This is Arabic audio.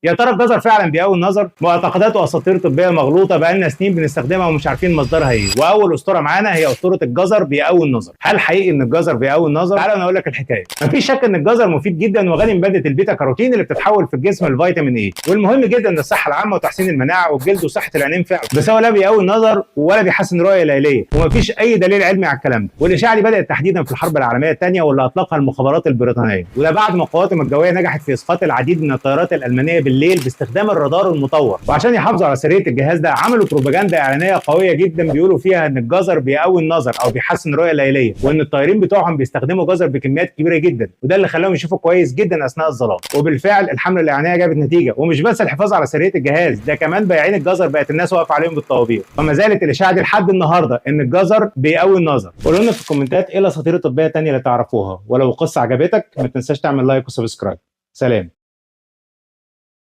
يا ترى الجزر فعلا بيقوي النظر؟ معتقدات واساطير طبيه مغلوطه بقالنا سنين بنستخدمها ومش عارفين مصدرها ايه، واول اسطوره معانا هي اسطوره الجزر بيقوي النظر. هل حقيقي ان الجزر بيقوي النظر؟ تعالوا انا اقول لك الحكايه. مفيش شك ان الجزر مفيد جدا وغني بماده البيتا كاروتين اللي بتتحول في الجسم لفيتامين اي، والمهم جدا للصحه العامه وتحسين المناعه والجلد وصحه العينين فعلا، بس هو لا بيقوي النظر ولا بيحسن الرؤيه الليليه، ومفيش اي دليل علمي على الكلام ده. والاشاعه دي بدات تحديدا في الحرب العالميه الثانيه واللي اطلقها المخابرات البريطانيه، وده بعد ما قواتهم الجويه نجحت في اسقاط العديد من الطيارات الالمانيه بالليل باستخدام الرادار المطور. وعشان يحافظوا على سريه الجهاز ده عملوا بروباجندا اعلانيه قويه جدا بيقولوا فيها ان الجزر بيقوي النظر او بيحسن الرؤيه الليليه، وان الطيارين بتوعهم بيستخدموا جزر بكميات كبيره جدا، وده اللي خلاهم يشوفوا كويس جدا اثناء الظلام. وبالفعل الحمله الاعلانيه جابت نتيجه، ومش بس الحفاظ على سريه الجهاز ده، كمان بياعين الجزر بقت الناس واقفه عليهم بالطوابير. وما زالت الاشاعه دي لحد النهارده ان الجزر بيقوي النظر. قولوا لنا في الكومنتات ايه الاساطير الطبيه الثانيه اللي تعرفوها، ولو القصه عجبتك ما تنساش تعمل لايك وسبسكرايب. سلام.